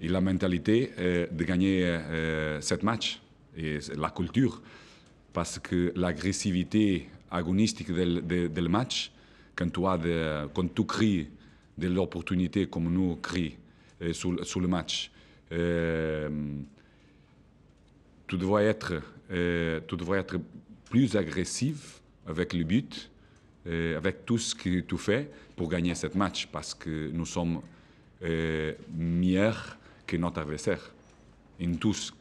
et la mentalité de gagner cette match et la culture. Parce que l'agressivité agonistique du match, quand tu crées de l'opportunité comme nous créons sur le match, tu devrais être plus agressif avec le but, avec tout ce que tu fais pour gagner ce match, parce que nous sommes meilleurs que notre adversaire en tous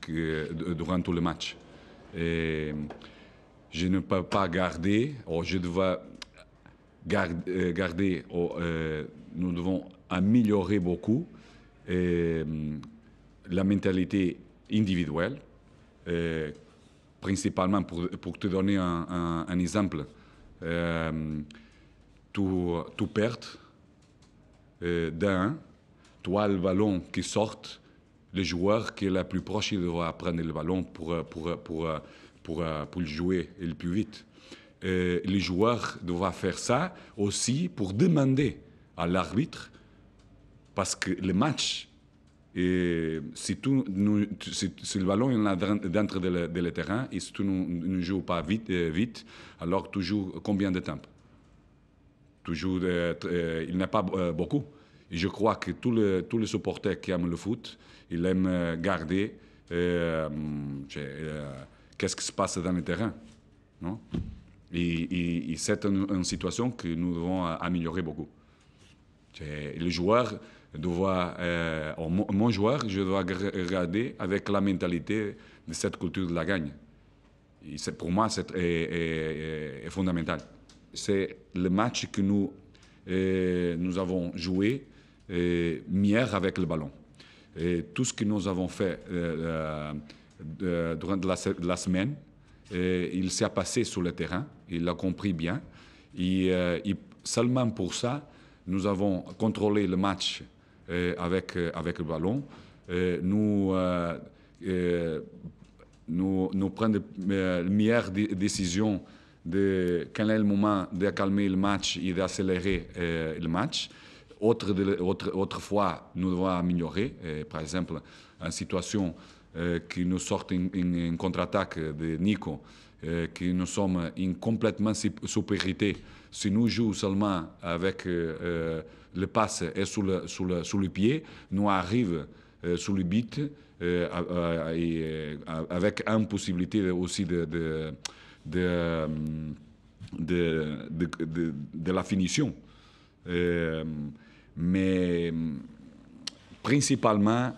durant tout le match. Je ne peux pas garder, ou je dois garder, nous devons améliorer beaucoup la mentalité individuelle, principalement pour te donner un exemple. Tu perds d'un, tu as le ballon qui sort, le joueur qui est le plus proche, il doit prendre le ballon pour le jouer le plus vite. Les joueurs doivent faire ça aussi pour demander à l'arbitre, parce que le match, si le ballon est dentro du terrain et si tu ne joues pas vite, alors tu joues combien de temps? Tu joues, il n'y a pas beaucoup. Et je crois que tous les supporters qui aiment le foot, ils aiment garder qu'est-ce qui se passe dans le terrain. Non? Et c'est une situation que nous devons améliorer beaucoup. Les joueurs doivent, mon joueur, je dois regarder avec la mentalité de cette culture de la gagne. Et pour moi, c'est fondamental. C'est le match que nous avons joué mieux avec le ballon. Et tout ce que nous avons fait durant la semaine, il s'est passé sur le terrain, il l'a compris bien. Et seulement pour ça, nous avons contrôlé le match avec le ballon. Nous prenons les meilleures décisions de quel est le moment de calmer le match et d'accélérer le match. Autrefois, nous devons améliorer. Par exemple, en situation qui nous sort une contre-attaque de Nico, que nous sommes en complètement supériorité. Si nous jouons seulement avec le passe et sur le pied, nous arrivons sur le but avec une possibilité aussi de la finition. Mais principalement,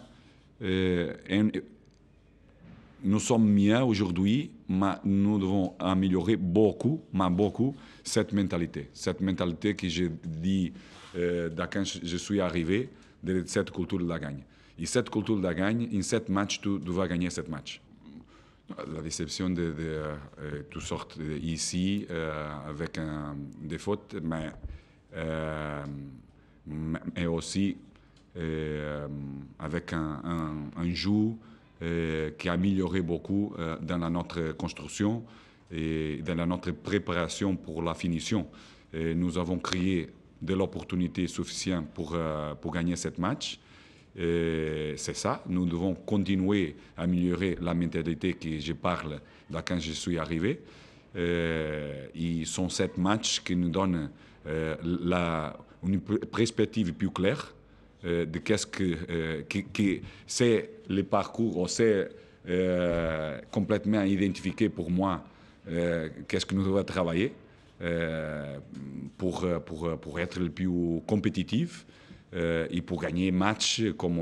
nous sommes mieux aujourd'hui, mais nous devons améliorer beaucoup cette mentalité. Cette mentalité que j'ai dit quand je suis arrivé, de cette culture de la gagne. Et cette culture de la gagne, en 7 matchs, tu dois gagner 7 matchs. La déception de tu sors ici avec des fautes, mais aussi avec un jeu qui a amélioré beaucoup dans notre construction et dans notre préparation pour la finition. Et nous avons créé de l'opportunité suffisante pour gagner ce match. C'est ça, nous devons continuer à améliorer la mentalité que je parle quand je suis arrivé. Ils sont 7 matchs qui nous donnent une perspective plus claire de qu'est-ce que c'est le parcours, c'est complètement identifié pour moi, qu'est-ce que nous devons travailler pour être le plus compétitif et pour gagner un match comme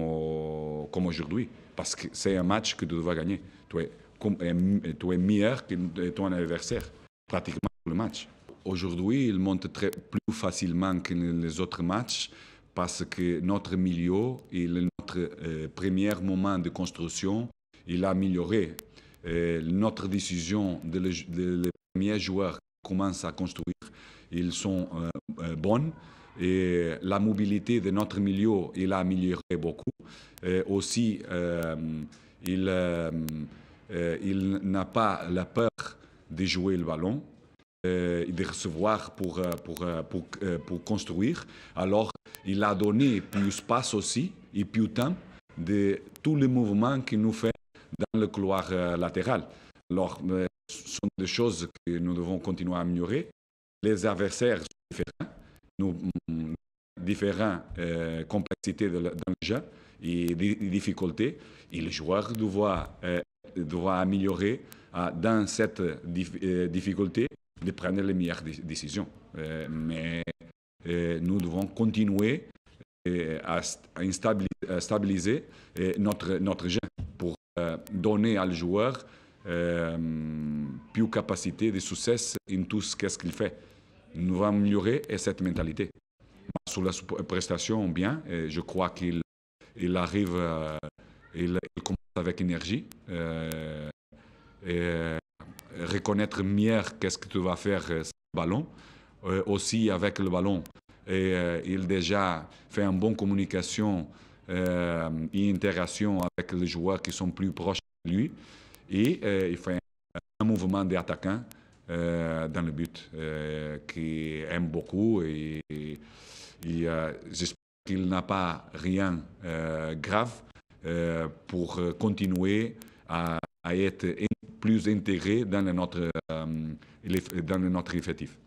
aujourd'hui. Parce que c'est un match que tu dois gagner. Tu es meilleur que ton adversaire, pratiquement le match. Aujourd'hui, il monte plus facilement que les autres matchs parce que notre milieu et notre premier moment de construction, il a amélioré. Notre décision les premiers joueurs qui commencent à construire, ils sont bonnes. Et la mobilité de notre milieu, il a amélioré beaucoup. Aussi, il n'a pas la peur de jouer le ballon, de recevoir pour construire. Alors, il a donné plus d'espace aussi et plus de temps de tous les mouvements qu'il nous fait dans le couloir latéral. Alors, ce sont des choses que nous devons continuer à améliorer. Les adversaires sont différents, nous, différentes complexités dans le jeu et des difficultés. Et les joueurs doivent améliorer dans cette difficulté de prendre les meilleures décisions. Mais nous devons continuer à stabiliser notre jeu pour donner au joueur plus capacité de succès en tout ce qu'il fait. Nous devons améliorer cette mentalité. Sur la prestation, bien, je crois qu'il arrive, il commence avec énergie. Reconnaître mieux qu'est-ce que tu vas faire ce ballon. Aussi avec le ballon, il déjà fait une bonne communication et interaction avec les joueurs qui sont plus proches de lui. Et il fait un mouvement d'attaquant dans le but qu'il aime beaucoup. Et j'espère qu'il n'a pas rien grave pour continuer à être plus intégré dans notre effectif.